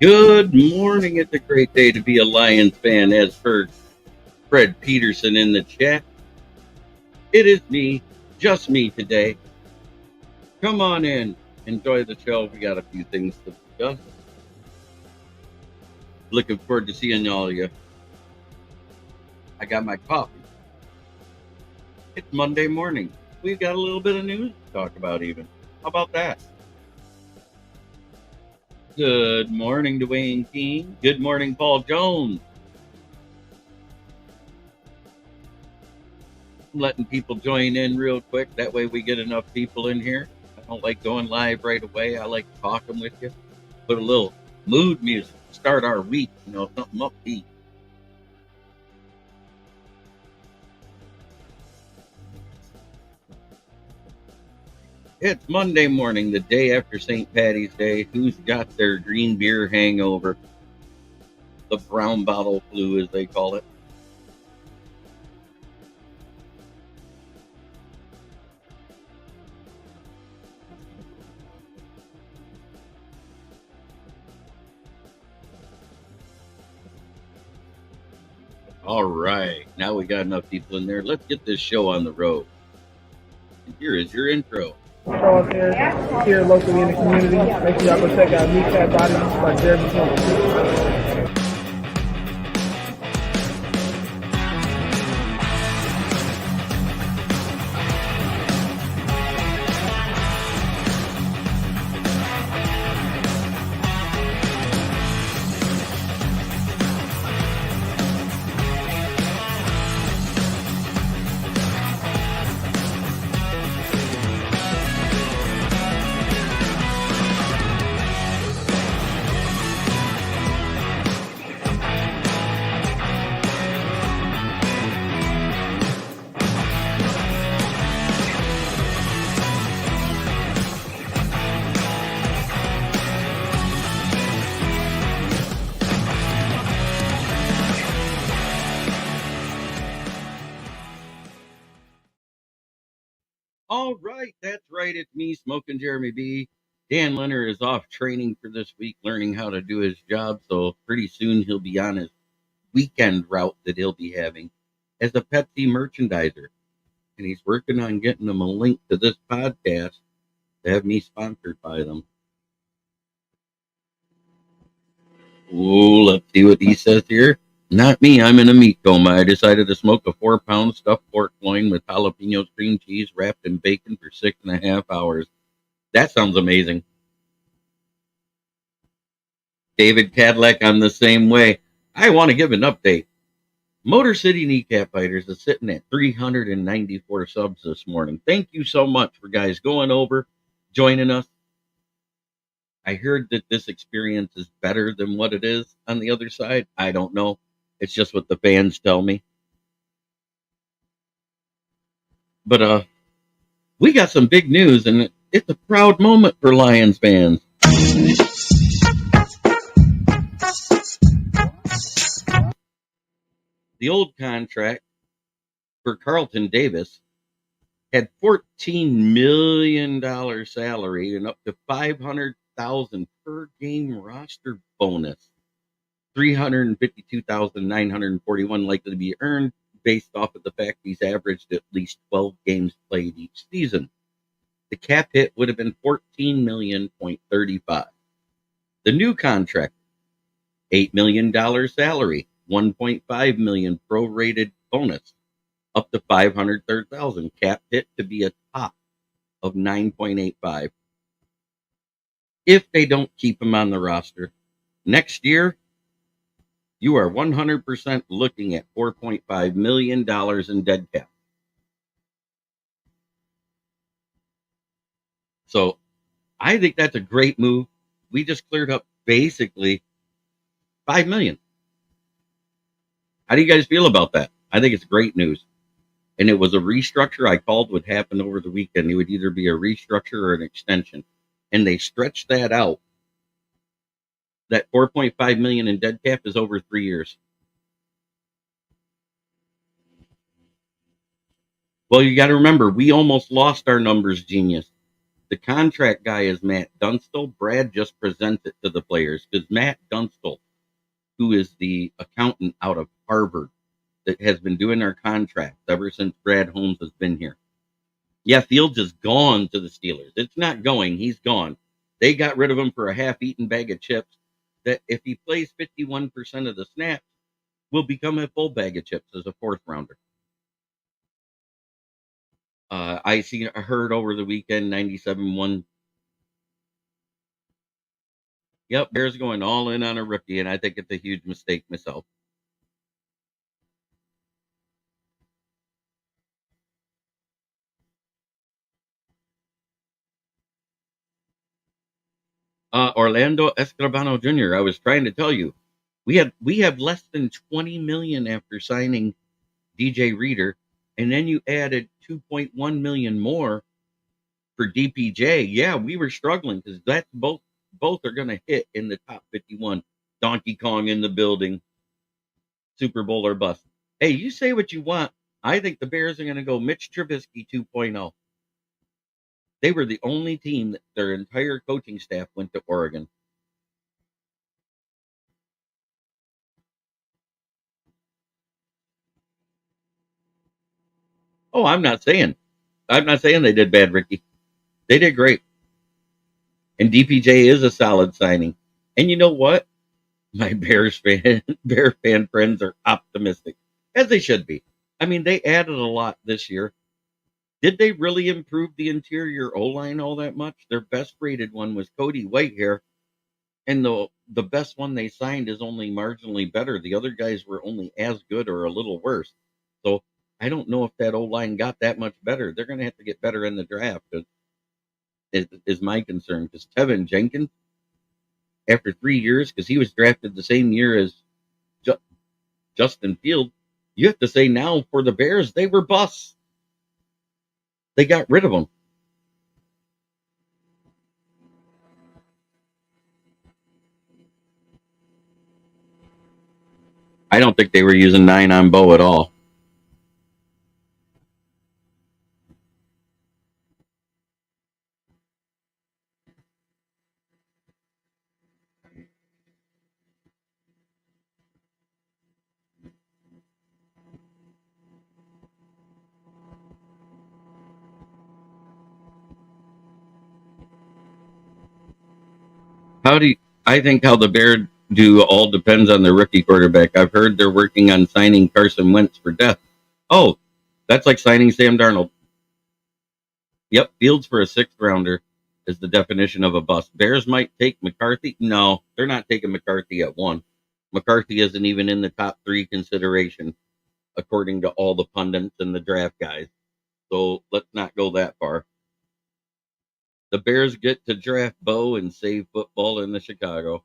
Good morning. It's a great day to be a Lions fan, as per Fred Peterson in the chat. It is me, just me today. Come on in, enjoy the show. We got a few things to discuss. Looking forward to seeing all of you. I got my coffee. It's Monday morning. We've got a little bit of news to talk about, even. How about that? Good morning, Dwayne King. Good morning, Paul Jones. I'm letting people join in real quick. That way we get enough people in here. I don't like going live right away. I like talking with you. Put a little mood music. Start our week, something upbeat. It's Monday morning, the day after St. Patty's Day. Who's got their green beer hangover? The brown bottle flu, as they call it. All right, now we got enough people in there. Let's get this show on the road. And here is your intro. Charles here locally in the community. Make sure y'all go check out Meat Fat Bodies by Jeremy Smokkin. All right, that's right. It's me, Smoking Jeremy B. Dan Leonard is off training for this week, learning how to do his job. So pretty soon he'll be on his weekend route that he'll be having as a Pepsi merchandiser. And he's working on getting them a link to this podcast to have me sponsored by them. Oh, let's see what he says here. Not me. I'm in a meat coma. I decided to smoke a 4-pound stuffed pork loin with jalapenos, cream cheese, wrapped in bacon for 6.5 hours. That sounds amazing. David Cadillac on the same way. I want to give an update. Motor City Kneecap Fighters is sitting at 394 subs this morning. Thank you so much for guys going over, joining us. I heard that this experience is better than what it is on the other side. I don't know. It's just what the fans tell me. But we got some big news, and it's a proud moment for Lions fans. The old contract for Carlton Davis had $14 million salary and up to $500,000 per game roster bonus. $352,941 likely to be earned based off of the fact he's averaged at least 12 games played each season. The cap hit would have been $14 million.35. The new contract, $8 million salary, $1.5 million prorated bonus, up to $500,000. Cap hit to be a top of 9.85. If they don't keep him on the roster next year, you are 100% looking at $4.5 million in dead cap. So I think that's a great move. We just cleared up basically $5 million. How do you guys feel about that? I think it's great news. And it was a restructure I called would happen over the weekend. It would either be a restructure or an extension. And they stretched that out. That $4.5 million in dead cap is over 3 years. Well, you got to remember, we almost lost our numbers genius. The contract guy is Matt Dunstall. Brad just presents it to the players because Matt Dunstall, who is the accountant out of Harvard that has been doing our contracts ever since Brad Holmes has been here. Yeah, Fields is gone to the Steelers. It's not going. He's gone. They got rid of him for a half-eaten bag of chips that if he plays 51% of the snaps, will become a full bag of chips as a fourth rounder. I heard over the weekend 97-1. Yep, Bears going all in on a rookie, and I think it's a huge mistake myself. Orlando Escribano Jr. I was trying to tell you, we have less than 20 million after signing DJ Reader, and then you added 2.1 million more for DPJ. Yeah, we were struggling because that's both are going to hit in the top 51. Donkey Kong in the building, Super Bowl or bust. Hey, you say what you want. I think the Bears are going to go Mitch Trubisky 2.0. They were the only team that their entire coaching staff went to Oregon. Oh, I'm not saying they did bad, Ricky. They did great. And DPJ is a solid signing. And you know what? My Bear fan friends are optimistic, as they should be. I mean, they added a lot this year. Did they really improve the interior O line all that much? Their best rated one was Cody Whitehair, and the best one they signed is only marginally better. The other guys were only as good or a little worse. So I don't know if that O line got that much better. They're going to have to get better in the draft. Is my concern because Tevin Jenkins, after 3 years, because he was drafted the same year as Ju- Justin Field, you have to say now for the Bears they were busts. They got rid of them. I don't think they were using 9 on Bo at all. How do you, I think how the Bears do all depends on the rookie quarterback. I've heard they're working on signing Carson Wentz for death. Oh, that's like signing Sam Darnold. Yep, Fields for a sixth rounder is the definition of a bust. Bears might take McCarthy. No, they're not taking McCarthy at one. McCarthy isn't even in the top three consideration, according to all the pundits and the draft guys. So let's not go that far. The Bears get to draft Bo and save football in the Chicago.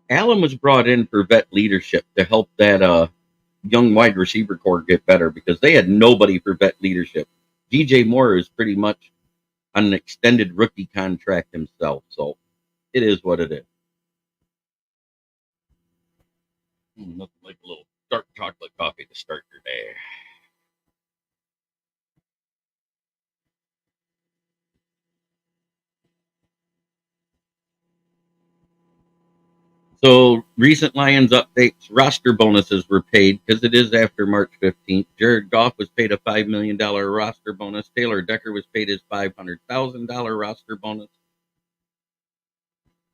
Allen was brought in for vet leadership to help that young wide receiver core get better because they had nobody for vet leadership. DJ Moore is pretty much on an extended rookie contract himself, so it is what it is. Nothing like a little dark chocolate coffee to start your day. So, recent Lions updates roster bonuses were paid because it is after March 15th. Jared Goff was paid a $5 million roster bonus. Taylor Decker was paid his $500,000 roster bonus.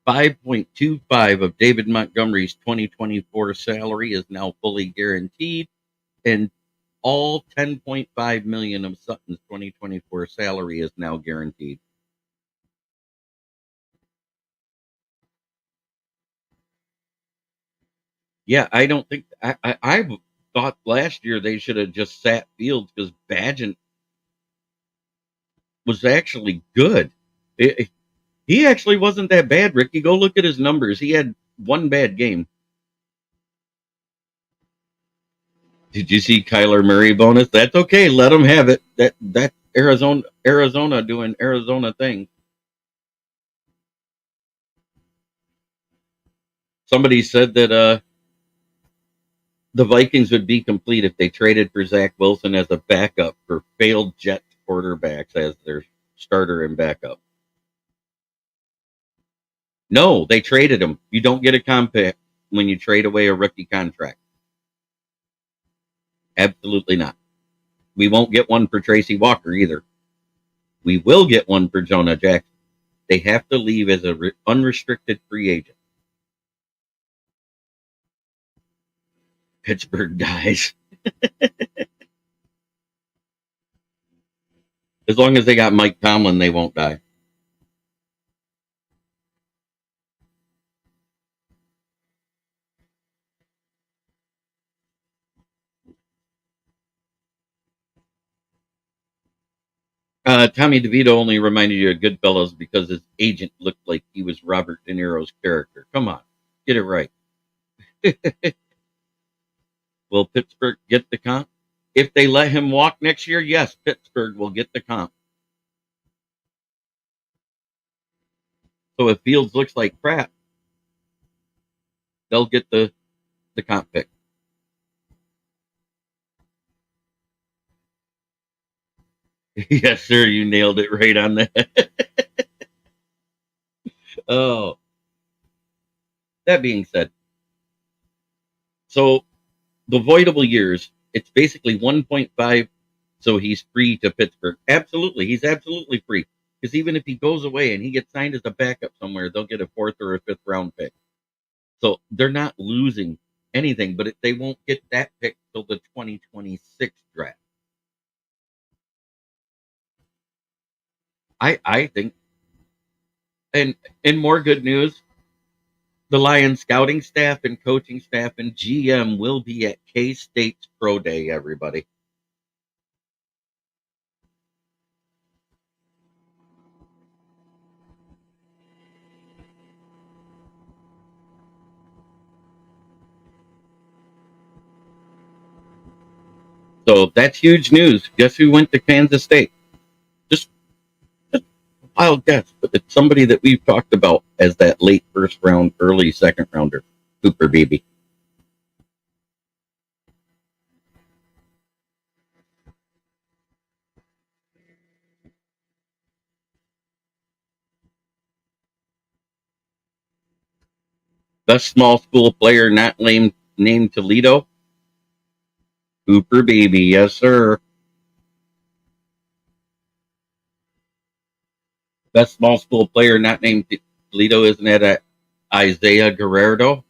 5.25 of David Montgomery's 2024 salary is now fully guaranteed, and all 10.5 million of Sutton's 2024 salary is now guaranteed. Yeah, I don't think I thought last year they should have just sat Fields because Badgett was actually good. He actually wasn't that bad, Ricky. Go look at his numbers. He had one bad game. Did you see Kyler Murray bonus? That's okay. Let him have it. That Arizona doing Arizona thing. Somebody said that The Vikings would be complete if they traded for Zach Wilson as a backup for failed Jets quarterbacks as their starter and backup. No, they traded him. You don't get a compact when you trade away a rookie contract. Absolutely not. We won't get one for Tracy Walker either. We will get one for Jonah Jackson. They have to leave as an unrestricted free agent. Pittsburgh dies. As long as they got Mike Tomlin, they won't die. Tommy DeVito only reminded you of Goodfellas because his agent looked like he was Robert De Niro's character. Come on, get it right. Will Pittsburgh get the comp? If they let him walk next year, yes, Pittsburgh will get the comp. So if Fields looks like crap, they'll get the comp pick. Yes, sir, you nailed it right on that. Oh, that being said, so the voidable years, it's basically 1.5. So he's free to Pittsburgh. Absolutely. He's absolutely free. Because even if he goes away and he gets signed as a backup somewhere, they'll get a fourth or a fifth round pick. So they're not losing anything, but they won't get that pick till the 2026 draft. I think, and in more good news, the Lions scouting staff and coaching staff and GM will be at K-State's Pro Day, everybody. So that's huge news. Guess who went to Kansas State? Just I'll guess, but it's somebody that we've talked about as that late first round, early second rounder, Cooper Beebe. Best small school player not named Toledo, Cooper Beebe. Yes, sir. Best small school player not named Toledo, isn't that Isaiah Guerrero?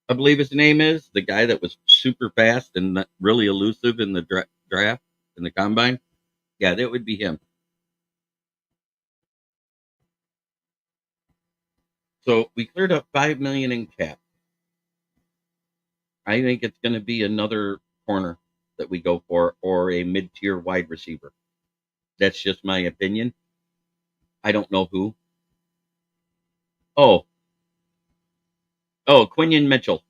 I believe his name is the guy that was super fast and really elusive in the draft in the combine. Yeah, that would be him. So we cleared up 5 million in cap. I think it's going to be another corner that we go for or a mid-tier wide receiver. That's just my opinion. I don't know who. Oh, Quinion Mitchell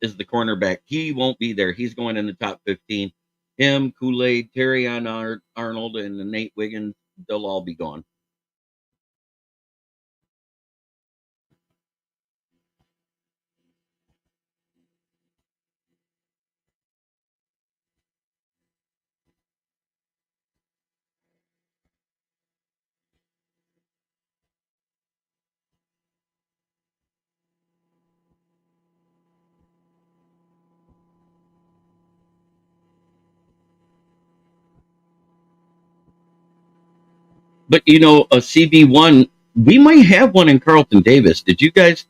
is the cornerback. He won't be there. He's going in the top 15. Him, Kool-Aid, Terry Arnold, and Nate Wiggins, they'll all be gone. But a CB1, we might have one in Carlton Davis. Did you guys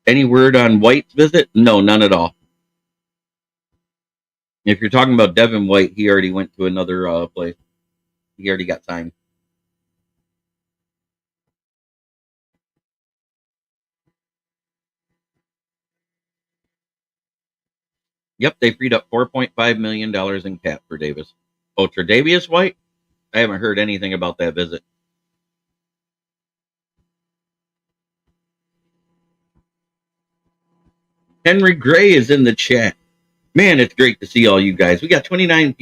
any word on White's visit? No, none at all. If you're talking about Devin White, he already went to another place. He already got signed. Yep, they freed up $4.5 million in cap for Davis. Oh, Tre'Davious White? I haven't heard anything about that visit. Henry Gray is in the chat. Man, it's great to see all you guys. We got 29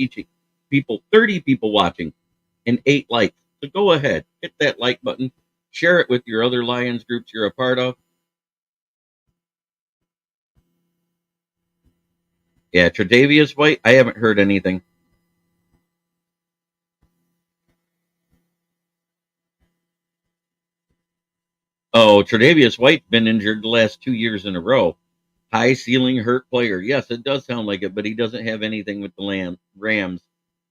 people, 30 people watching, and 8 likes. So go ahead, hit that like button, share it with your other Lions groups you're a part of. Yeah, Tre'Davious White. I haven't heard anything. Oh, Tre'Davious White's been injured the last 2 years in a row. High ceiling hurt player. Yes, it does sound like it, but he doesn't have anything with the Rams.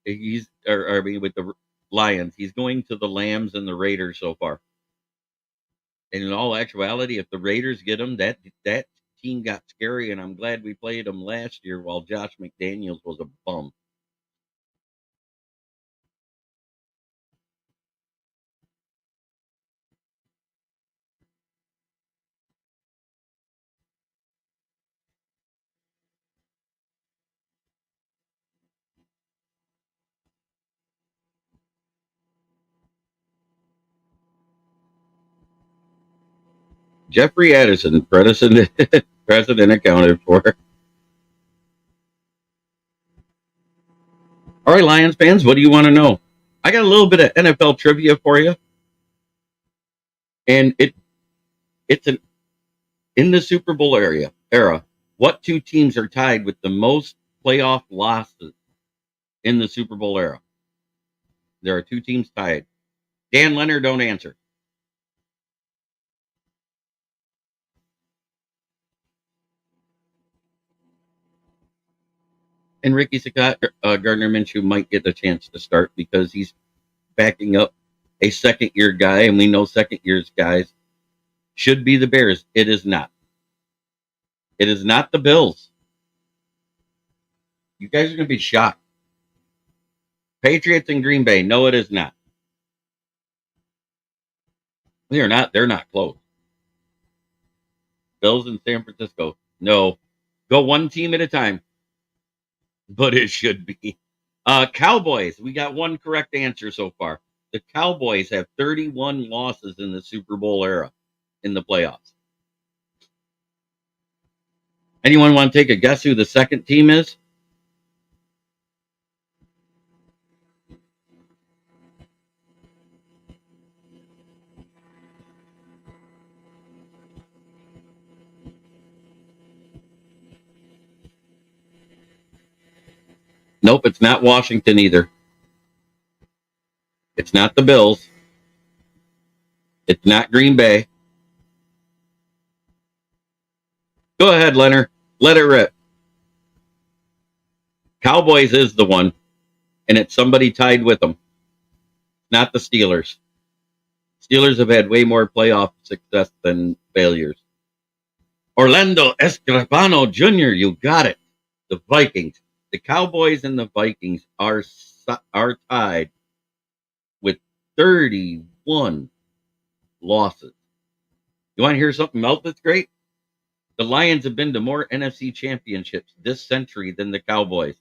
I mean, with the Lions. He's going to the Lambs and the Raiders so far. And in all actuality, if the Raiders get him, that team got scary, and I'm glad we played them last year while Josh McDaniels was a bum. Jeffrey Addison, president, president accounted for. All right, Lions fans, what do you want to know? I got a little bit of NFL trivia for you, and it's an in the Super Bowl era. What two teams are tied with the most playoff losses in the Super Bowl era? There are two teams tied. Dan Leonard, don't answer. And Ricky Scott, Gardner Minshew might get a chance to start because he's backing up a second year guy, and we know second years guys should be the Bears. It is not. It is not the Bills. You guys are going to be shocked. Patriots and Green Bay. No, it is not. They are not. They're not close. Bills in San Francisco. No. Go one team at a time. But it should be. Cowboys. We got one correct answer so far. The Cowboys have 31 losses in the Super Bowl era in the playoffs. Anyone want to take a guess who the second team is? Nope, it's not Washington either. It's not the Bills. It's not Green Bay. Go ahead, Leonard. Let it rip. Cowboys is the one, and it's somebody tied with them. Not the Steelers. Steelers have had way more playoff success than failures. Orlando Escribano Jr., you got it. The Vikings. The Cowboys and the Vikings are tied with 31 losses. You want to hear something else that's great? The Lions have been to more NFC championships this century than the Cowboys.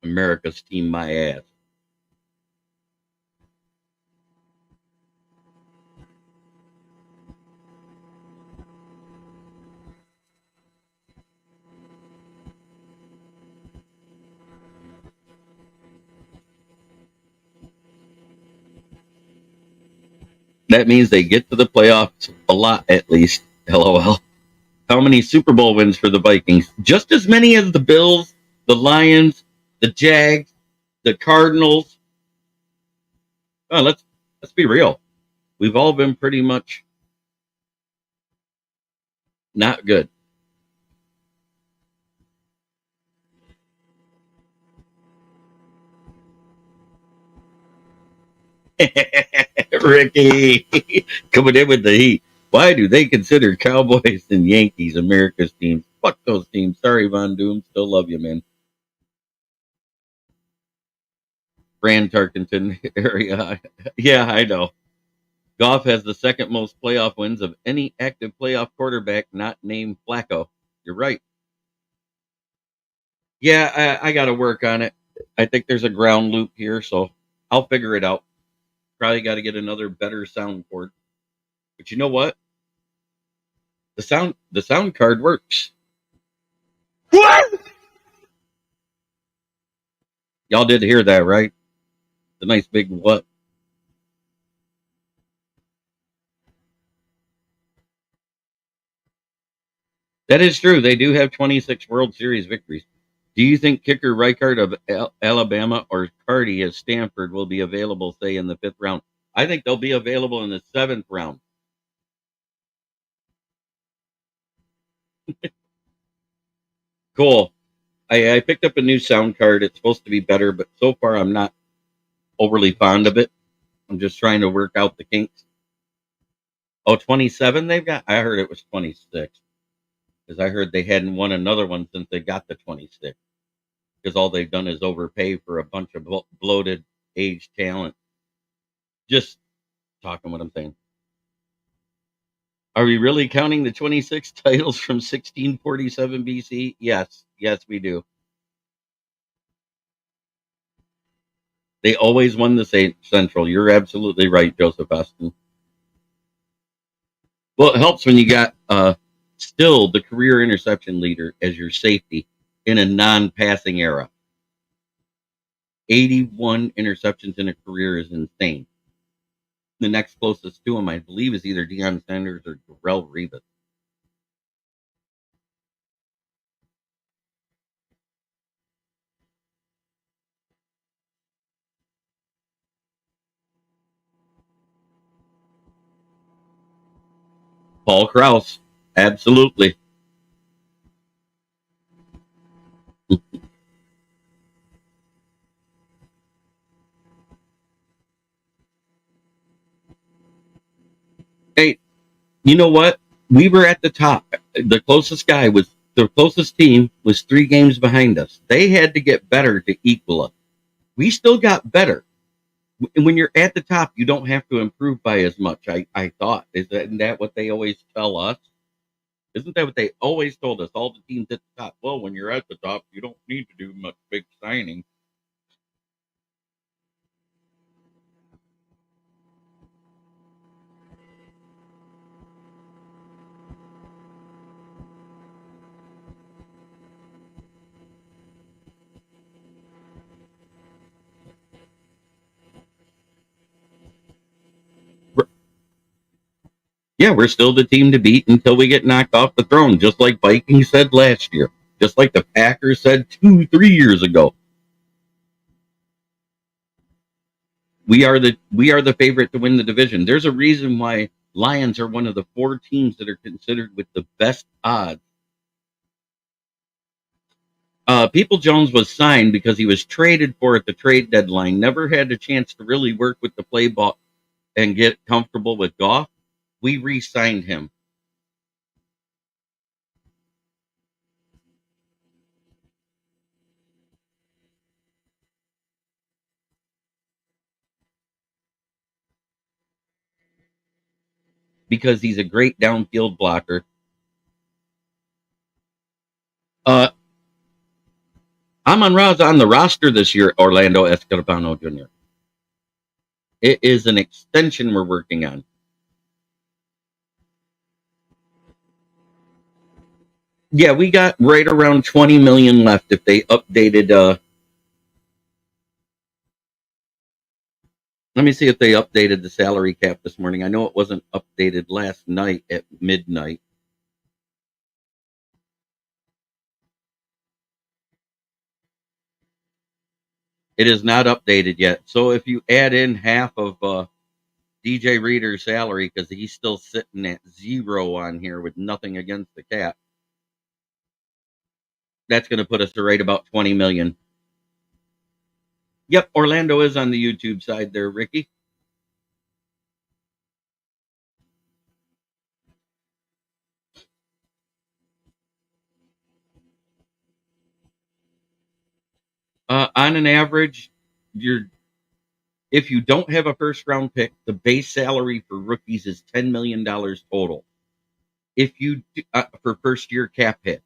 America's team, my ass. That means they get to the playoffs a lot, at least. LOL. How many Super Bowl wins for the Vikings? Just as many as the Bills, the Lions, the Jags, the Cardinals. Oh, let's be real. We've all been pretty much not good. Ricky coming in with the heat. Why do they consider Cowboys and Yankees America's teams? Fuck those teams. Sorry, Von Doom. Still love you, man. Brand Tarkenton area. Yeah, I know. Goff has the second most playoff wins of any active playoff quarterback not named Flacco. You're right. Yeah, I got to work on it. I think there's a ground loop here, so I'll figure it out. Probably got to get another better sound cord. But you know what? The sound card works. What? Y'all did hear that, right? The nice big what? That is true. They do have 26 World Series victories. Do you think kicker Reichard of Alabama or Carty of Stanford will be available, say, in the fifth round? I think they'll be available in the seventh round. Cool. I picked up a new sound card. It's supposed to be better, but so far I'm not overly fond of it. I'm just trying to work out the kinks. Oh, 27 they've got? I heard it was 26 because I heard they hadn't won another one since they got the 26 because all they've done is overpay for a bunch of bloated age talent. Just talking what I'm saying. Are we really counting the 26 titles from 1647 BC? Yes. Yes, we do. They always won the Central. You're absolutely right, Joseph Austin. Well, it helps when you got still the career interception leader as your safety in a non-passing era. 81 interceptions in a career is insane. The next closest to him, I believe, is either Deion Sanders or Darrelle Revis. Paul Krause, absolutely. Hey, you know what? We were at the top. The closest team was 3 games behind us. They had to get better to equal us. We still got better. When you're at the top, you don't have to improve by as much. I thought isn't that what they always tell us? Isn't that what they always told us? All the teams at the top. Well, when you're at the top, you don't need to do much big signing. Yeah, we're still the team to beat until we get knocked off the throne, just like Vikings said last year, just like the Packers said 3 years ago. We are the favorite to win the division. There's a reason why Lions are one of the 4 teams that are considered with the best odds. People Jones was signed because he was traded for at the trade deadline. Never had a chance to really work with the playbook and get comfortable with Goff. We re-signed him because he's a great downfield blocker. Uh, Amon Ra's on the roster this year, Orlando Escarpano Jr. It is an extension we're working on. Yeah, we got right around 20 million left if they updated. Let me see if they updated the salary cap this morning. I know it wasn't updated last night at midnight. It is not updated yet. So if you add in half of DJ Reader's salary, because he's still sitting at 0 on here with nothing against the cap, that's going to put us right about 20 million. Yep, Orlando is on the YouTube side there, Ricky. On an average, you're if you don't have a first round pick, the base salary for rookies is $10 million total. If you for first year cap hit,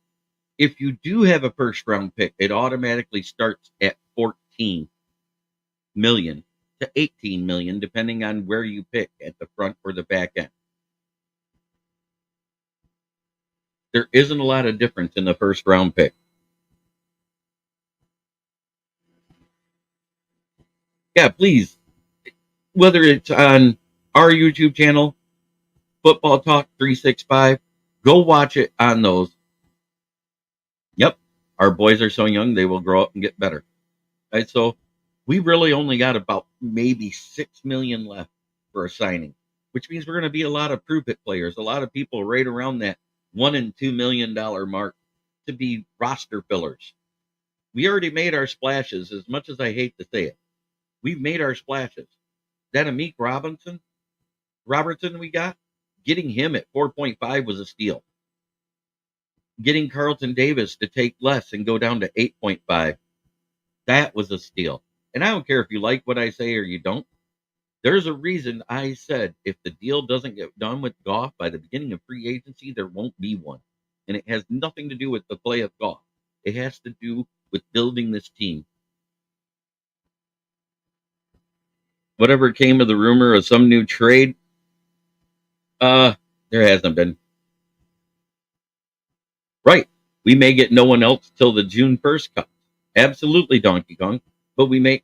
if you do have a first round pick, it automatically starts at 14 million to 18 million, depending on where you pick at the front or the back end. There isn't a lot of difference in the first round pick. Yeah, please, whether it's on our YouTube channel, Football Talk 365, go watch it on those. Our boys are so young, they will grow up and get better. Right? So we really only got about maybe 6 million left for a signing, which means we're going to be a lot of prove it players, a lot of people right around that $1 and $2 million mark to be roster fillers. We already made our splashes, as much as I hate to say it. We've made our splashes. That Amik Robertson we got, getting him at 4.5 was a steal. Getting Carlton Davis to take less and go down to 8.5, that was a steal. And I don't care if you like what I say or you don't. There's a reason I said if the deal doesn't get done with Goff by the beginning of free agency, there won't be one. And it has nothing to do with the play of Goff. It has to do with building this team. Whatever came of the rumor of some new trade, there hasn't been. Right. We may get no one else till the June 1st cut. Absolutely, Donkey Kong. But we may,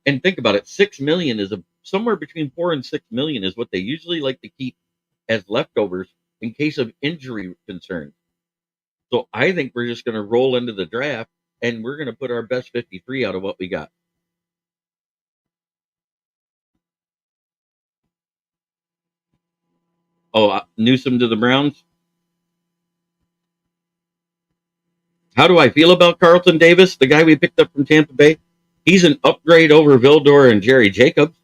and think about it, 6 million is somewhere between 4 and 6 million is what they usually like to keep as leftovers in case of injury concerns. So I think we're just going to roll into the draft and we're going to put our best 53 out of what we got. Oh, Newsom to the Browns. How do I feel about Carlton Davis, the guy we picked up from Tampa Bay? He's an upgrade over Vildor and Jerry Jacobs.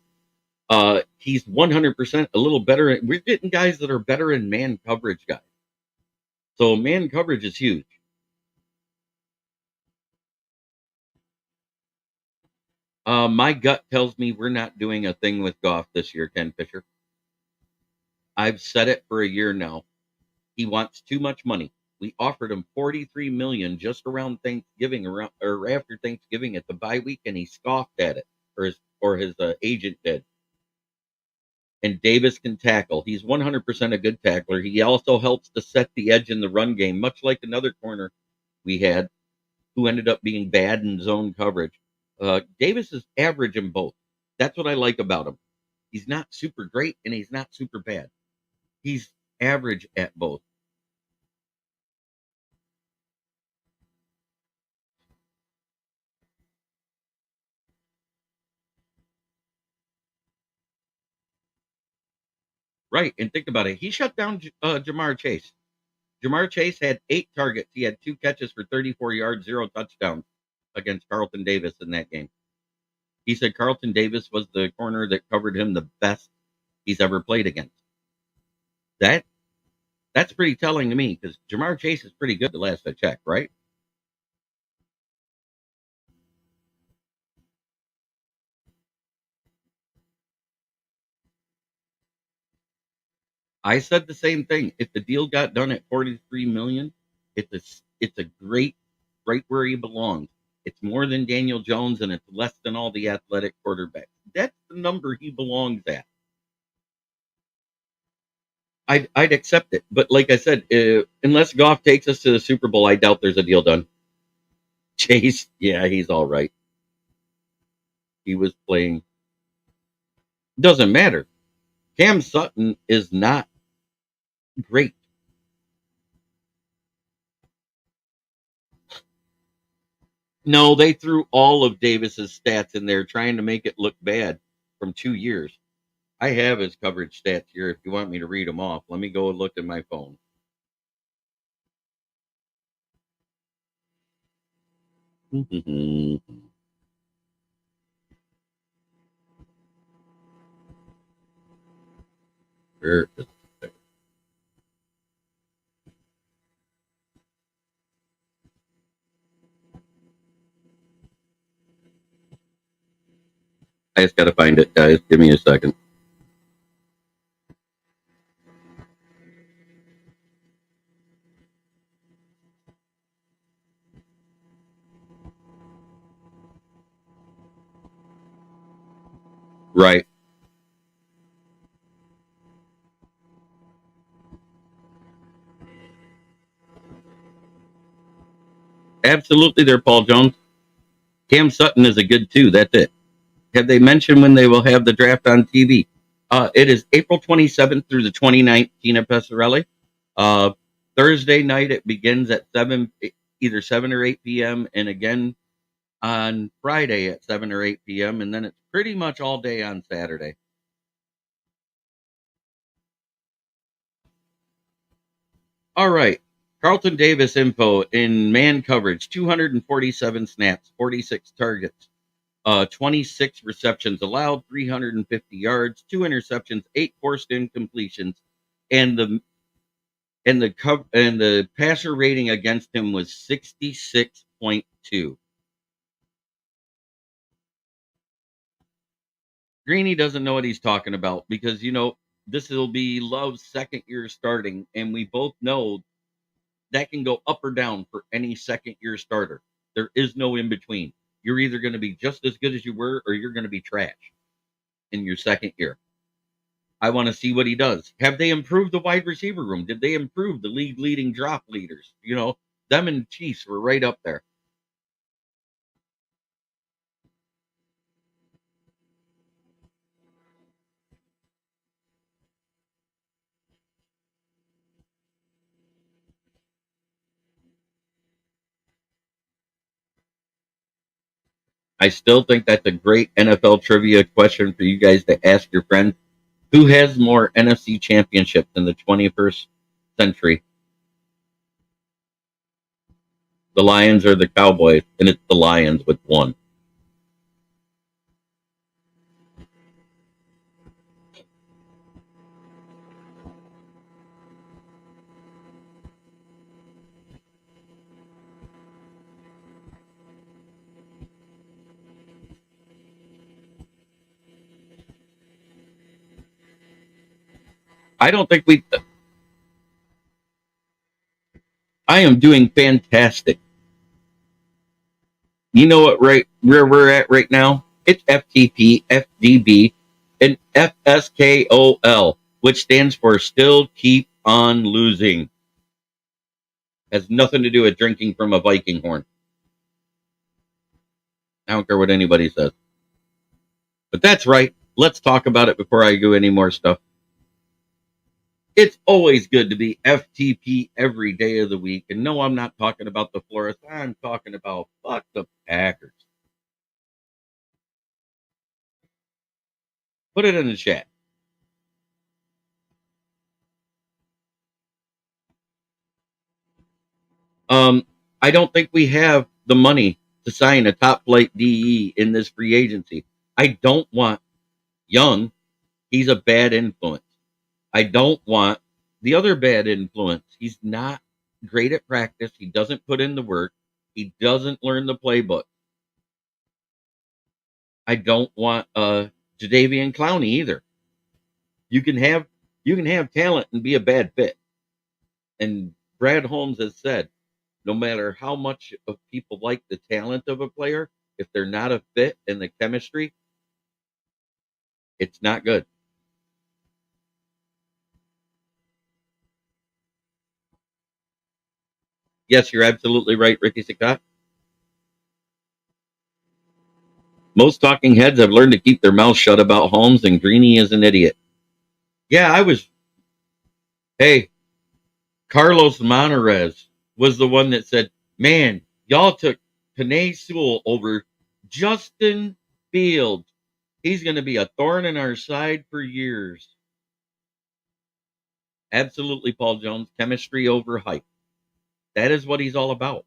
He's 100% a little better. We're getting guys that are better in man coverage guys. So man coverage is huge. My gut tells me we're not doing a thing with Goff this year, Ken Fisher. I've said it for a year now. He wants too much money. We offered him 43 million just around Thanksgiving, or after Thanksgiving at the bye week, and he scoffed at it, or his agent did. And Davis can tackle. He's 100% a good tackler. He also helps to set the edge in the run game, much like another corner we had who ended up being bad in zone coverage. Davis is average in both. That's what I like about him. He's not super great and he's not super bad. He's average at both. Right. And think about it. He shut down Jamar Chase. Jamar Chase had 8 targets. He had 2 catches for 34 yards, 0 touchdowns against Carlton Davis in that game. He said Carlton Davis was the corner that covered him the best he's ever played against. That's pretty telling to me because Jamar Chase is pretty good the last I checked, right? I said the same thing. If the deal got done at 43 million, it's a great right where he belongs. It's more than Daniel Jones and it's less than all the athletic quarterbacks. That's the number he belongs at. I'd accept it, but like I said, unless Goff takes us to the Super Bowl, I doubt there's a deal done. Chase, yeah, he's all right. He was playing. Doesn't matter. Cam Sutton is not great. No, they threw all of Davis's stats in there trying to make it look bad from 2 years. I have his coverage stats here if you want me to read them off. Let me go and look at my phone. Where is it? I just got to find it, guys. Give me a second. Right. Absolutely there, Paul Jones. Cam Sutton is a good two. That's it. Have they mentioned when they will have the draft on TV? It is April 27th through the 29th, Tina Passarelli. Uh, Thursday night, it begins at 7 either 7 or 8 p.m. and again on Friday at 7 or 8 p.m. And then it's pretty much all day on Saturday. All right. Carlton Davis info in man coverage 247 snaps, 46 targets, 26 receptions allowed, 350 yards, 2 interceptions, 8 forced incompletions, and the passer rating against him was 66.2. Greeny doesn't know what he's talking about because this will be Love's second year starting, and we both know that can go up or down for any second year starter. There is no in between. You're either going to be just as good as you were, or you're going to be trash in your second year. I want to see what he does. Have they improved the wide receiver room? Did they improve the league leading drop leaders? Them and Chiefs were right up there. I still think that's a great NFL trivia question for you guys to ask your friends. Who has more NFC championships in the 21st century? The Lions or the Cowboys? And it's the Lions with one. I don't think we. I am doing fantastic. You know what? Right where we're at right now, it's FTP, FDB, and FSKOL, which stands for Still Keep on Losing. Has nothing to do with drinking from a Viking horn. I don't care what anybody says. But that's right. Let's talk about it before I do any more stuff. It's always good to be FTP every day of the week. And no, I'm not talking about the Florists. I'm talking about fuck the Packers. Put it in the chat. I don't think we have the money to sign a top flight DE in this free agency. I don't want Young. He's a bad influence. I don't want the other bad influence. He's not great at practice. He doesn't put in the work. He doesn't learn the playbook. I don't want Jadeveon Clowney either. You can have talent and be a bad fit. And Brad Holmes has said, no matter how much of people like the talent of a player, if they're not a fit in the chemistry, it's not good. Yes, you're absolutely right, Ricky Sakat. Most talking heads have learned to keep their mouths shut about Holmes, and Greeny is an idiot. Yeah, hey, Carlos Monterez was the one that said, man, y'all took Penei Sewell over Justin Fields. He's going to be a thorn in our side for years. Absolutely, Paul Jones. Chemistry over hype. That is what he's all about.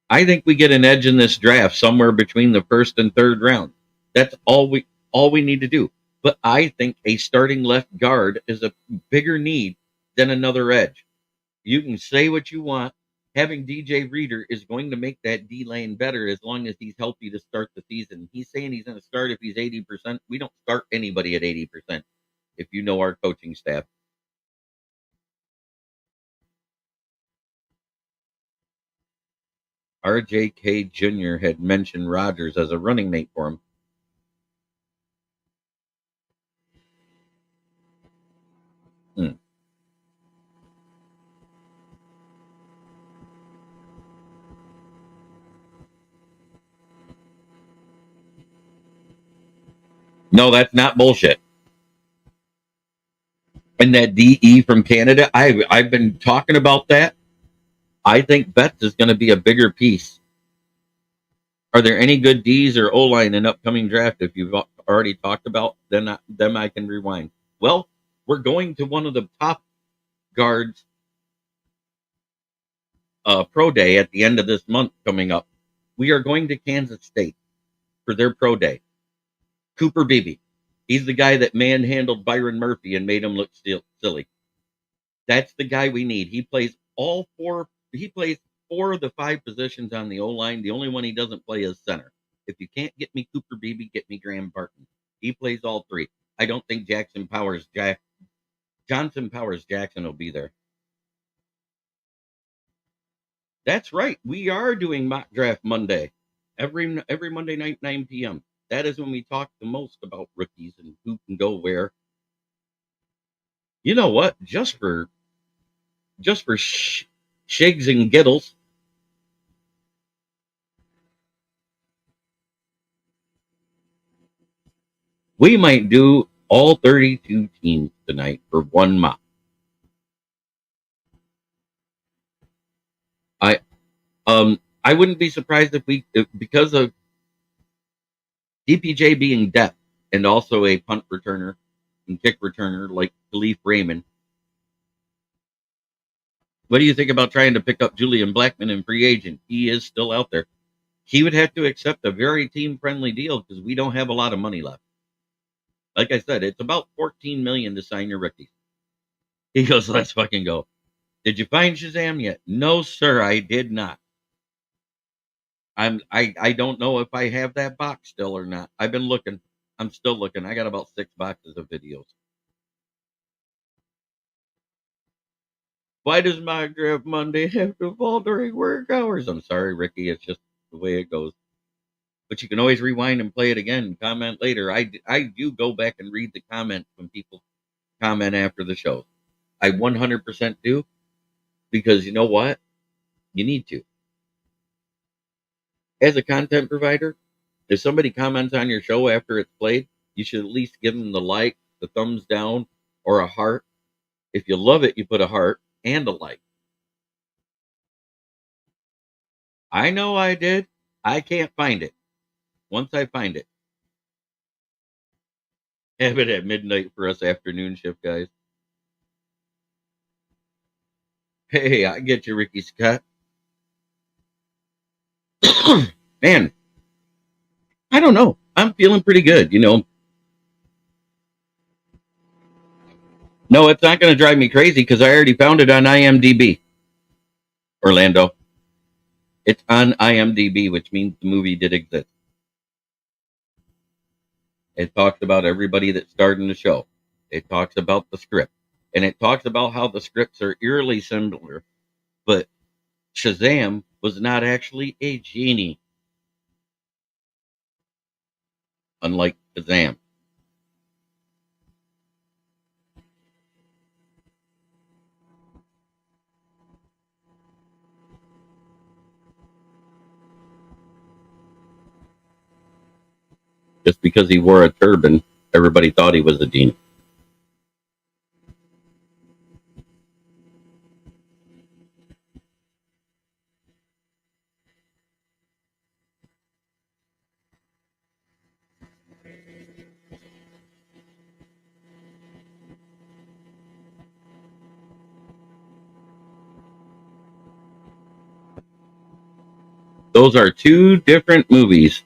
I think we get an edge in this draft somewhere between the first and third round. That's all we need to do. But I think a starting left guard is a bigger need than another edge. You can say what you want. Having DJ Reader is going to make that D lane better as long as he's healthy to start the season. He's saying he's going to start if he's 80%. We don't start anybody at 80%, if you know our coaching staff. RJK Jr. had mentioned Rodgers as a running mate for him. Hmm. No, that's not bullshit. And that DE from Canada, I've been talking about that. I think Betts is going to be a bigger piece. Are there any good D's or O line in upcoming draft? If you've already talked about, then I can rewind. Well, we're going to one of the top guards pro day at the end of this month coming up. We are going to Kansas State for their pro day. Cooper Beebe. He's the guy that manhandled Byron Murphy and made him look silly. That's the guy we need. He plays all four. He plays four of the five positions on the O line. The only one he doesn't play is center. If you can't get me Cooper Beebe, get me Graham Barton. He plays all three. I don't think Johnson Powers Jackson will be there. That's right. We are doing mock draft Monday. Every Monday night, 9 p.m. That is when we talk the most about rookies and who can go where. You know what? Just for shigs and giddles, we might do all 32 teams tonight for one mock. I I wouldn't be surprised if because of DPJ being depth and also a punt returner and kick returner like Khalif Raymond. What do you think about trying to pick up Julian Blackman in free agent? He is still out there. He would have to accept a very team friendly deal because we don't have a lot of money left. Like I said, it's about 14 million to sign your rookies. He goes, let's fucking go. Did you find Shazam yet? No, sir, I did not. I don't know if I have that box still or not. I've been looking. I'm still looking. I got about 6 boxes of videos. Why does my draft Monday have to fall during work hours? I'm sorry, Ricky. It's just the way it goes. But you can always rewind and play it again and comment later. I do go back and read the comments when people comment after the show. I 100% do because you know what? You need to. As a content provider, if somebody comments on your show after it's played, you should at least give them the like, the thumbs down, or a heart. If you love it, you put a heart and a like. I know I did. I can't find it. Once I find it, have it at midnight for us afternoon shift guys. Hey, I get you, Ricky Scott. Man, I don't know. I'm feeling pretty good, you know. No, it's not going to drive me crazy because I already found it on IMDb. Orlando. It's on IMDb, which means the movie did exist. It talks about everybody that starred in the show. It talks about the script. And it talks about how the scripts are eerily similar. But Shazam was not actually a genie, unlike Shazam. Just because he wore a turban, everybody thought he was a genie. Those are two different movies.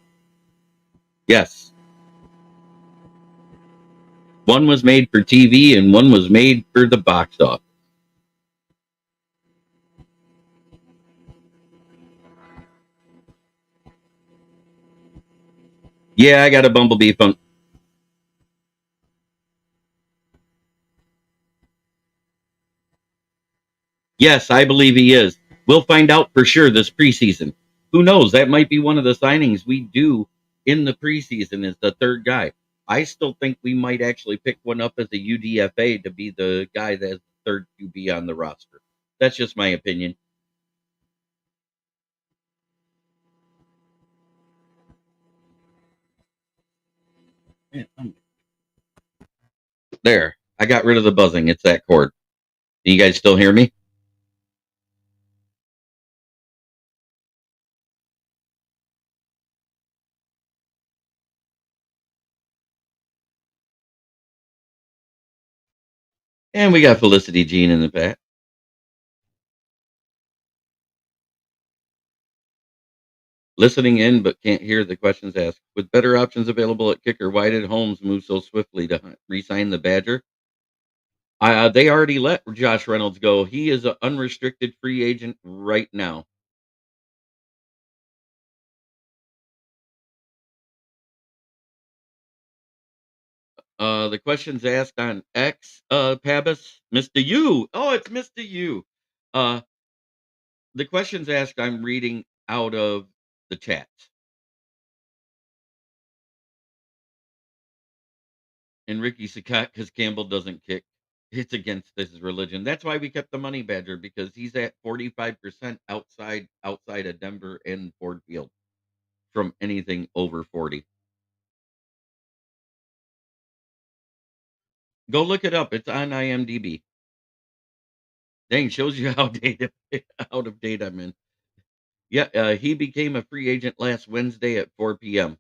Yes. One was made for TV and one was made for the box office. Yeah, I got a Bumblebee funk. Yes, I believe he is. We'll find out for sure this preseason. Who knows? That might be one of the signings we do in the preseason is the third guy. I still think we might actually pick one up as a UDFA to be the guy that's third QB on the roster. That's just my opinion. Man, there. I got rid of the buzzing. It's that cord. Can you guys still hear me? And we got Felicity Jean in the back. Listening in, but can't hear the questions asked. With better options available at kicker, why did Holmes move so swiftly to re-sign the Badger? They already let Josh Reynolds go. He is an unrestricted free agent right now. The questions asked on X, Pabus, Mr. U. Oh, it's Mr. U. Uh, the questions asked, I'm reading out of the chat. And Ricky Sakat, because Campbell doesn't kick. It's against his religion. That's why we kept the money badger, because he's at 45% outside of Denver and Ford Field from anything over 40. Go look it up. It's on IMDb. Dang, shows you how out of date I'm in. Yeah, he became a free agent last Wednesday at 4 p.m.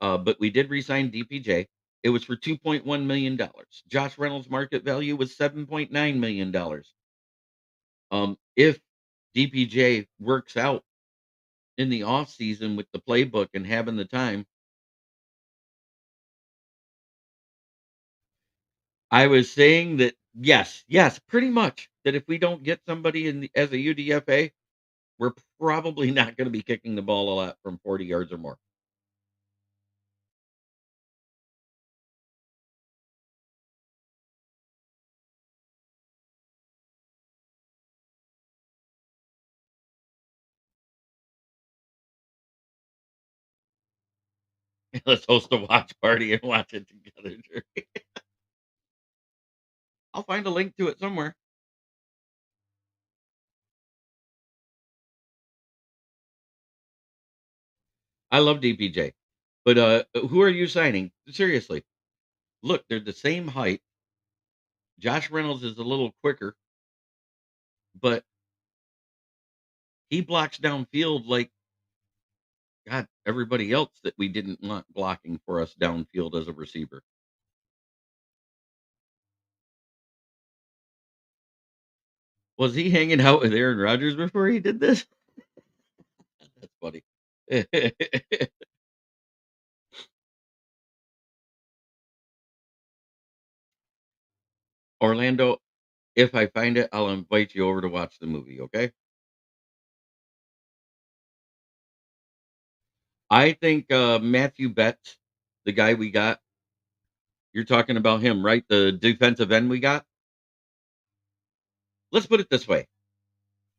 But we did resign DPJ. It was for $2.1 million. Josh Reynolds' market value was $7.9 million. If DPJ works out in the off season with the playbook and having the time, I was saying that yes, pretty much that if we don't get somebody as a UDFA, we're probably not going to be kicking the ball a lot from 40 yards or more. Let's host a watch party and watch it together. Jerry. I'll find a link to it somewhere. I love DPJ, but who are you signing? Seriously, look, they're the same height. Josh Reynolds is a little quicker, but he blocks downfield like God, everybody else that we didn't want blocking for us downfield as a receiver. Was he hanging out with Aaron Rodgers before he did this? That's funny. Orlando, if I find it, I'll invite you over to watch the movie, okay? I think Matthew Betts, the guy we got, you're talking about him, right? The defensive end we got. Let's put it this way.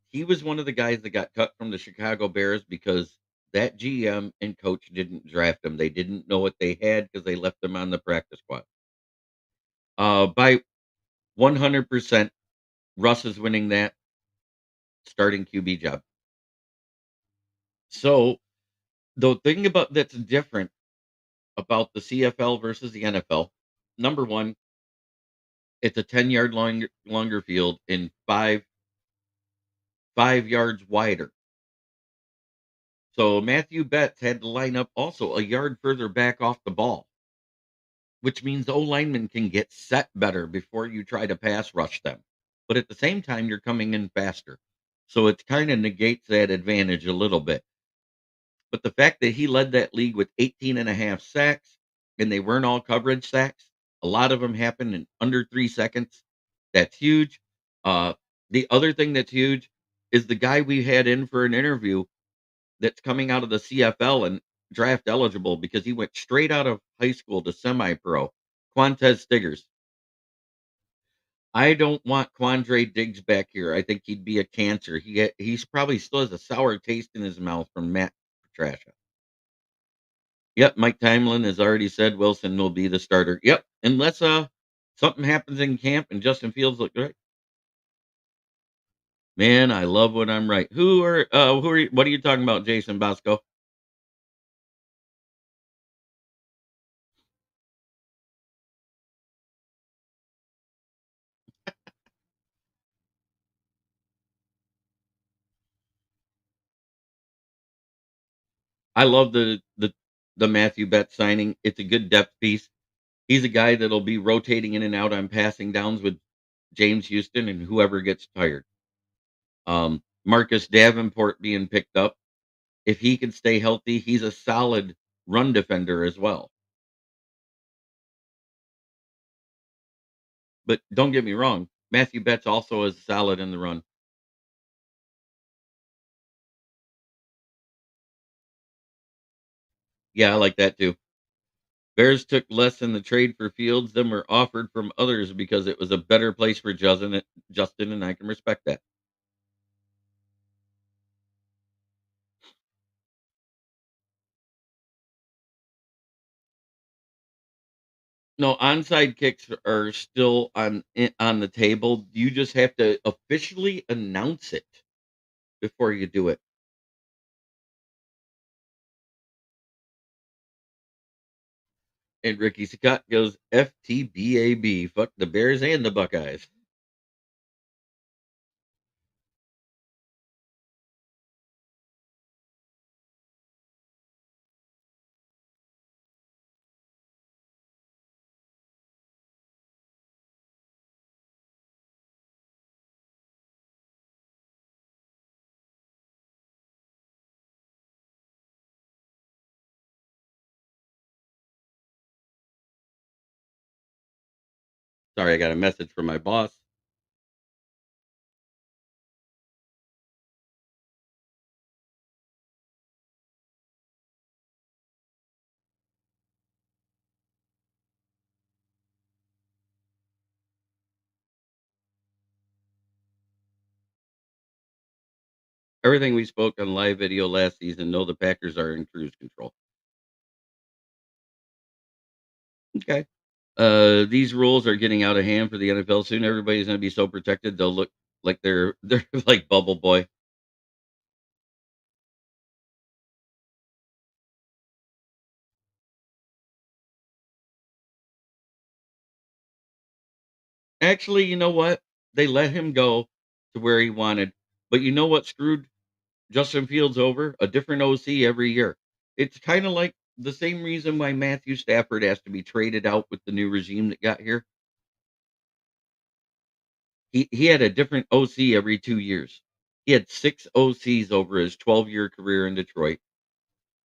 He was one of the guys that got cut from the Chicago Bears because that GM and coach didn't draft him. They didn't know what they had because they left him on the practice squad. By 100%, Russ is winning that starting QB job. So the thing about that's different about the CFL versus the NFL, number one, it's a 10-yard longer field and five yards wider. So Matthew Betts had to line up also a yard further back off the ball, which means O linemen can get set better before you try to pass rush them. But at the same time, you're coming in faster. So it kind of negates that advantage a little bit. But the fact that he led that league with 18 and a half sacks, and they weren't all coverage sacks, a lot of them happened in under 3 seconds. That's huge. Uh, the other thing that's huge is the guy we had in for an interview that's coming out of the CFL and draft eligible because he went straight out of high school to semi pro. Quantez Stiggers. I don't want Quandre Diggs back here. I think he'd be a cancer. He's probably still has a sour taste in his mouth from Matt Patricia. Yep, Mike Timlin has already said Wilson will be the starter. Yep, unless something happens in camp and Justin Fields look great. Man, I love when I'm right. What are you talking about, Jason Bosco? I love the Matthew Betts signing. It's a good depth piece. He's a guy that'll be rotating in and out on passing downs with James Houston and whoever gets tired. Marcus Davenport being picked up. If he can stay healthy, he's a solid run defender as well. But don't get me wrong, Matthew Betts also is solid in the run. Yeah, I like that too. Bears took less in the trade for Fields than were offered from others because it was a better place for Justin, and I can respect that. No, onside kicks are still on the table. You just have to officially announce it before you do it. And Ricky Scott goes FTBAB. Fuck the Bears and the Buckeyes. Sorry, I got a message from my boss. Everything we spoke on live video last season, know the Packers are in cruise control. Okay. These rules are getting out of hand for the NFL soon. Everybody's going to be so protected they'll look like they're like Bubble Boy. Actually, you know what? They let him go to where he wanted. But you know what screwed Justin Fields over? A different OC every year. It's kind of like the same reason why Matthew Stafford has to be traded out with the new regime that got here. He had a different OC every 2 years. He had six OCs over his 12-year career in Detroit.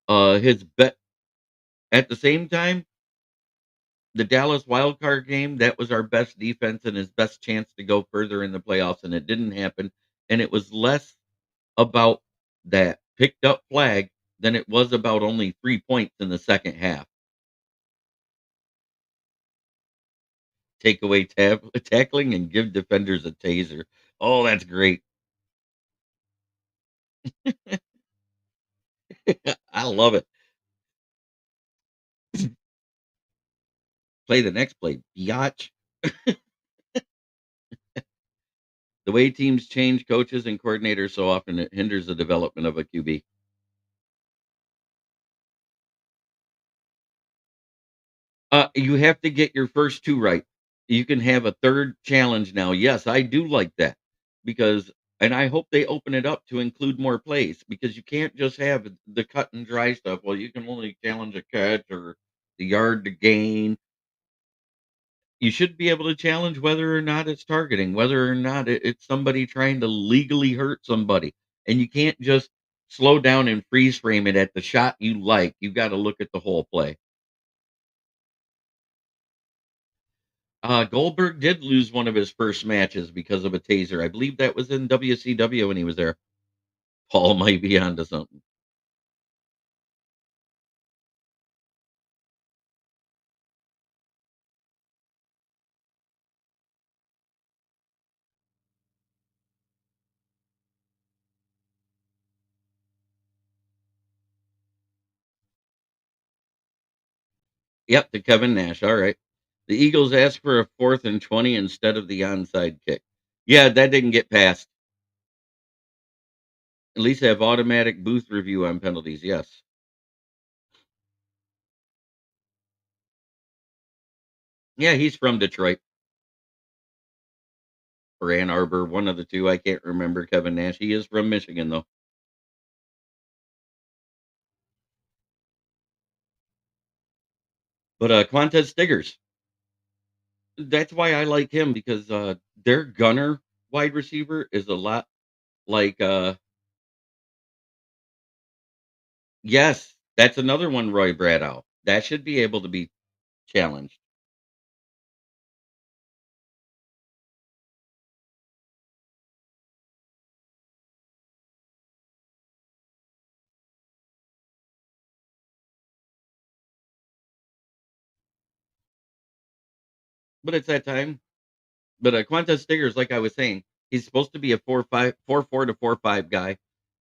His bet at the same time, the Dallas wild card game, that was our best defense and his best chance to go further in the playoffs, and it didn't happen. And it was less about that picked up flag than it was about only 3 points in the second half. Take away tackling and give defenders a taser. Oh, that's great. I love it. Play the next play. Biatch. The way teams change coaches and coordinators so often it hinders the development of a QB. You have to get your first two right. You can have a third challenge now. Yes, I do like that because, and I hope they open it up to include more plays because you can't just have the cut and dry stuff. Well, you can only challenge a catch or the yard to gain. You should be able to challenge whether or not it's targeting, whether or not it's somebody trying to legally hurt somebody. And you can't just slow down and freeze frame it at the shot you like. You got to look at the whole play. Goldberg did lose one of his first matches because of a taser. I believe that was in WCW when he was there. Paul might be onto something. Yep, to Kevin Nash. All right. The Eagles asked for a 4th and 20 instead of the onside kick. Yeah, that didn't get passed. At least have automatic booth review on penalties. Yes. Yeah, he's from Detroit or Ann Arbor, one of the two. I can't remember Kevin Nash. He is from Michigan, though. But Quantez Stiggers, that's why I like him because their gunner wide receiver is a lot like yes, that's another one, Roy Bradow. That should be able to be challenged. But it's that time. But Quantez Stiggers, like I was saying, he's supposed to be a 4-4 to 4-5 guy.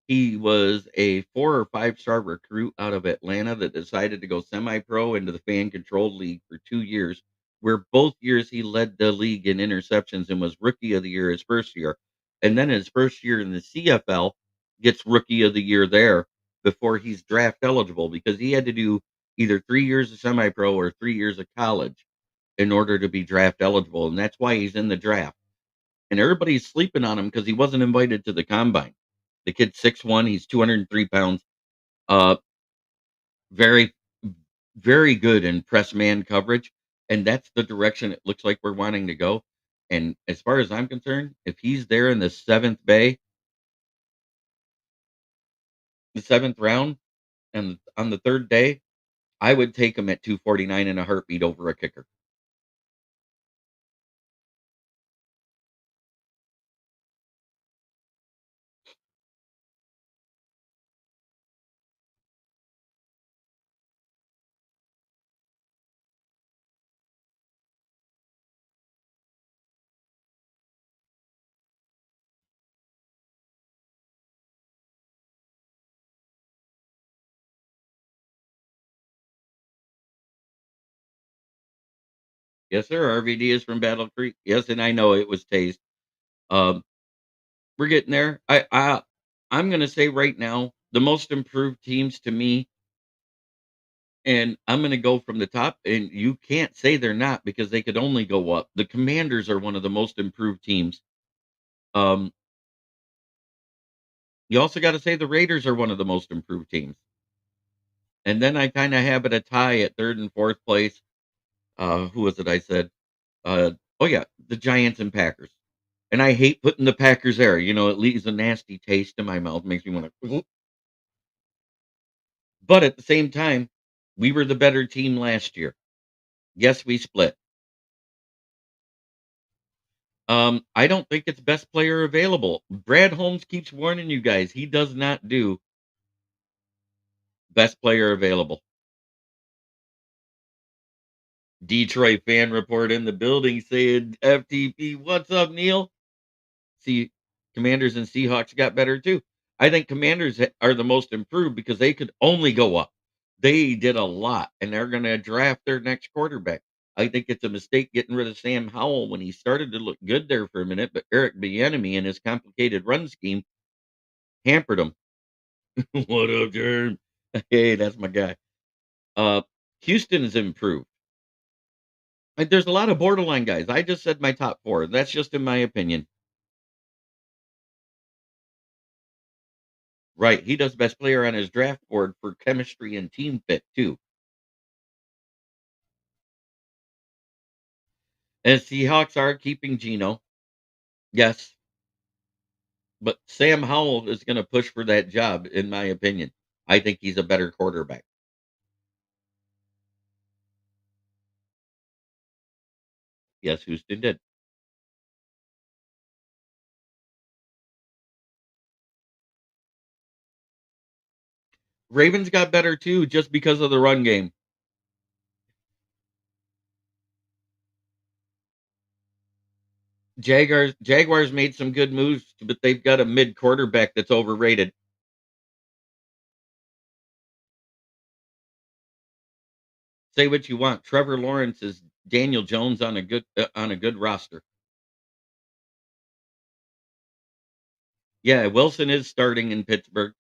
He was a 4 or 5 star recruit out of Atlanta that decided to go semi-pro into the fan controlled league for 2 years, where both years he led the league in interceptions and was rookie of the year his first year. And then his first year in the CFL gets rookie of the year there before he's draft eligible because he had to do either 3 years of semi-pro or 3 years of college in order to be draft eligible, and that's why he's in the draft. And everybody's sleeping on him because he wasn't invited to the combine. The kid's 6'1", he's 203 pounds. Uh, very, very good in press man coverage, and that's the direction it looks like we're wanting to go. And as far as I'm concerned, if he's there in the seventh bay, the seventh round, and on the third day, I would take him at 249 in a heartbeat over a kicker. Yes, sir. RVD is from Battle Creek. Yes, and I know it was tased. Um, We're getting there. I'm gonna say right now, the most improved teams to me, and I'm gonna go from the top, and you can't say they're not because they could only go up. The Commanders are one of the most improved teams. Um, you also got to say the Raiders are one of the most improved teams. And then I kind of have it a tie at third and fourth place. Who was it? I said, oh yeah, the Giants and Packers. And I hate putting the Packers there. You know, it leaves a nasty taste in my mouth, makes me want to. But at the same time, we were the better team last year. Yes, we split. I don't think it's best player available. Brad Holmes keeps warning you guys. He does not do best player available. Detroit fan report in the building saying FTP. What's up, Neil? See, Commanders and Seahawks got better too. I think Commanders are the most improved because they could only go up. They did a lot, and they're going to draft their next quarterback. I think it's a mistake getting rid of Sam Howell when he started to look good there for a minute, but Eric Bieniemy and his complicated run scheme hampered him. What up, Jerm? Hey, that's my guy. Uh, Houston has improved. Like, there's a lot of borderline guys. I just said my top four. That's just in my opinion. Right. He does best player on his draft board for chemistry and team fit too. And Seahawks are keeping Geno. Yes. But Sam Howell is going to push for that job, in my opinion. I think he's a better quarterback. Yes, Houston did. Ravens got better too, just because of the run game. Jaguars made some good moves, but they've got a mid quarterback that's overrated. Say what you want. Trevor Lawrence is Daniel Jones on a good roster. Yeah, Wilson is starting in Pittsburgh.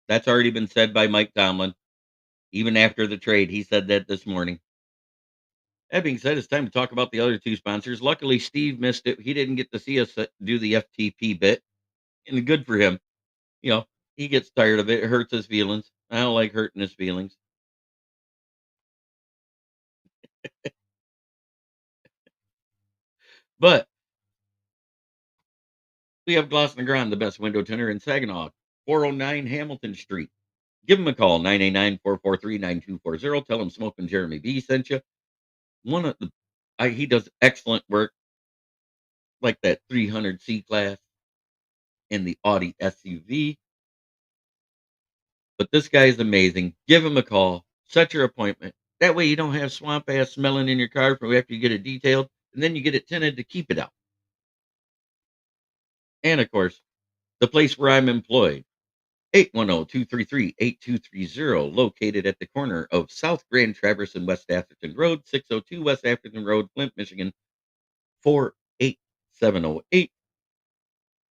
That's already been said by Mike Tomlin. Even after the trade, he said that this morning. That being said, it's time to talk about the other two sponsors. Luckily, Steve missed it. He didn't get to see us do the FTP bit, and good for him. You know, he gets tired of it. It hurts his feelings. I don't like hurting his feelings. But we have Gloss and Grand, the best window tinter in Saginaw, 409 Hamilton Street. Give them a call, 989-443-9240. Tell them Smoking Jeremy B sent you. One of the he does excellent work, like that 300 C class in the Audi SUV. But this guy is amazing. Give him a call. Set your appointment. That way you don't have swamp ass smelling in your car from after you get it detailed, and then you get it tinted to keep it out. And of course, the place where I'm employed, 810-233-8230, located at the corner of South Grand Traverse and West Atherton Road, 602 West Atherton Road, Flint, Michigan, 48708.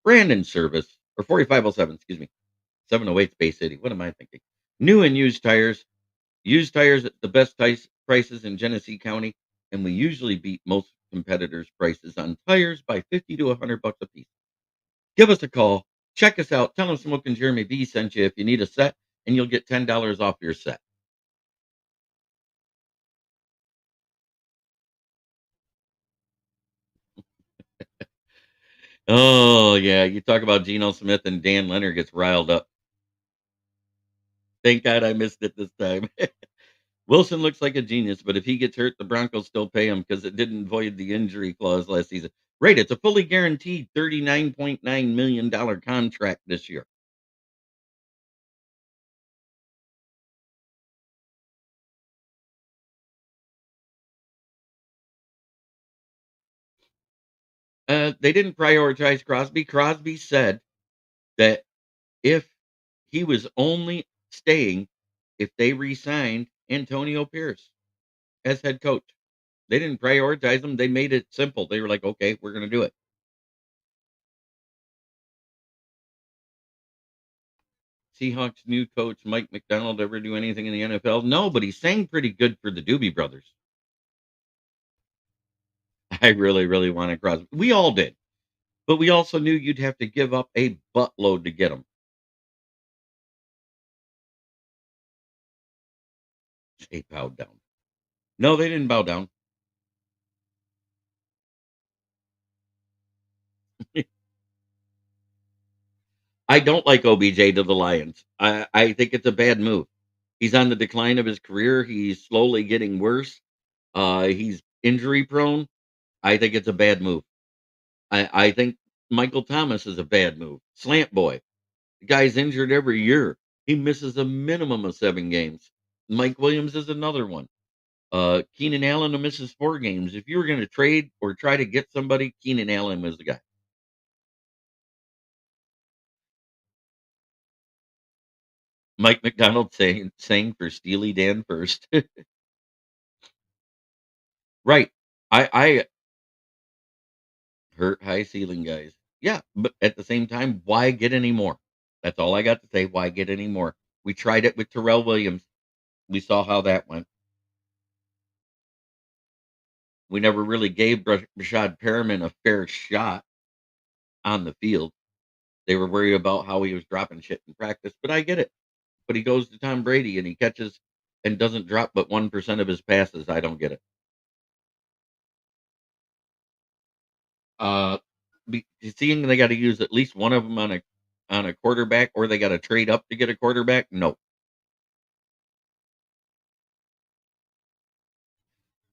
Brandon service, or 4507, excuse me. 708 Space City. What am I thinking? New and used tires. Used tires at the best prices in Genesee County, and we usually beat most competitors' prices on tires by 50 to $100 a piece. Give us a call. Check us out. Tell them Smoking Jeremy B sent you if you need a set, and you'll get $10 off your set. Oh, yeah. You talk about Geno Smith and Dan Leonard gets riled up. Thank God I missed it this time. Wilson looks like a genius, but if he gets hurt, the Broncos still pay him because it didn't void the injury clause last season. Right. It's a fully guaranteed $39.9 million contract this year. They didn't prioritize Crosby. Crosby said that if he was only staying if they re-signed Antonio Pierce as head coach. They didn't prioritize him. They made it simple. They were like, okay, we're going to do it. Seahawks new coach Mike McDonald ever do anything in the NFL? No, but he sang pretty good for the Doobie Brothers. I really, really wanted Crosby. We all did, but we also knew you'd have to give up a buttload to get him. They bowed down. No, they didn't bow down. I don't like OBJ to the Lions. I think it's a bad move. He's on the decline of his career. He's slowly getting worse. He's injury prone. I think it's a bad move. I think Michael Thomas is a bad move. Slant boy. The guy's injured every year. He misses a minimum of 7 games. Mike Williams is another one. Keenan Allen misses 4 games. If you were going to trade or try to get somebody, Keenan Allen was the guy. Mike McDonald saying for Steely Dan first. Right. I hurt high ceiling guys. Yeah, but at the same time, why get any more? That's all I got to say. Why get any more? We tried it with Terrell Williams. We saw how that went. We never really gave Rashad Perriman a fair shot on the field. They were worried about how he was dropping shit in practice, but I get it. But he goes to Tom Brady and he catches and doesn't drop but 1% of his passes. I don't get it. Uh, Seeing they got to use at least one of them on a quarterback, or they got to trade up to get a quarterback. No,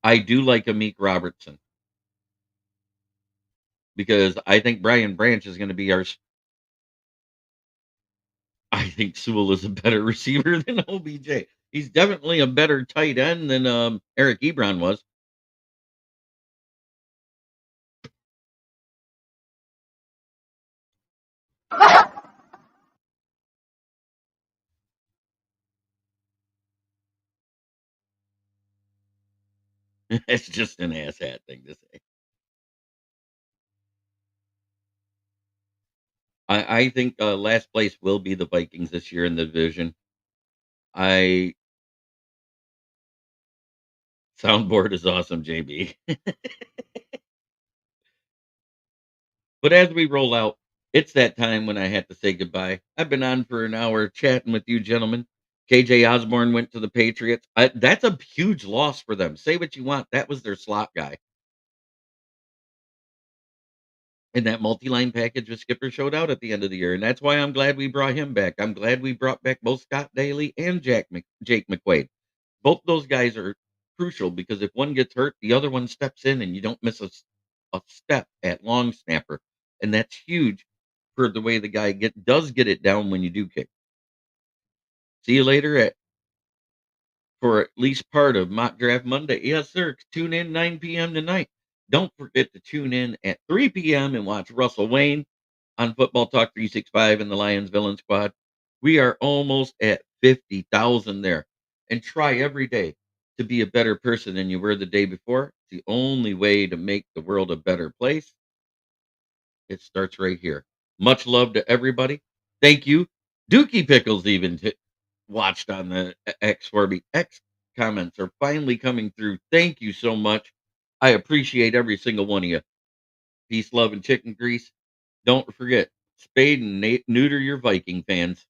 I do like Amik Robertson because I think Brian Branch is going to be our. I think Sewell is a better receiver than OBJ. He's definitely a better tight end than Eric Ebron was. It's just an asshat thing to say. I think last place will be the Vikings this year in the division. I Soundboard is awesome, JB. But as we roll out, it's that time when I have to say goodbye. I've been on for an hour chatting with you gentlemen. KJ Osborne went to the Patriots. That's a huge loss for them. Say what you want. That was their slot guy. And that multi-line package with Skipper showed out at the end of the year. And that's why I'm glad we brought him back. I'm glad we brought back both Scott Daly and Jake McQuaid. Both those guys are crucial because if one gets hurt, the other one steps in and you don't miss a step at long snapper. And that's huge for the way the guy does get it down when you do kick. See you later for at least part of Mock Draft Monday. Yes, sir. Tune in 9 p.m. tonight. Don't forget to tune in at 3 p.m. and watch Russell Wayne on Football Talk 365 and the Lions Villain Squad. We are almost at 50,000 there. And try every day to be a better person than you were the day before. It's the only way to make the world a better place. It starts right here. Much love to everybody. Thank you. Dookie Pickles even watched on the X for me. X comments are finally coming through. Thank you so much. I appreciate every single one of you. Peace, love, and chicken grease. Don't forget, spade and neuter your Viking fans.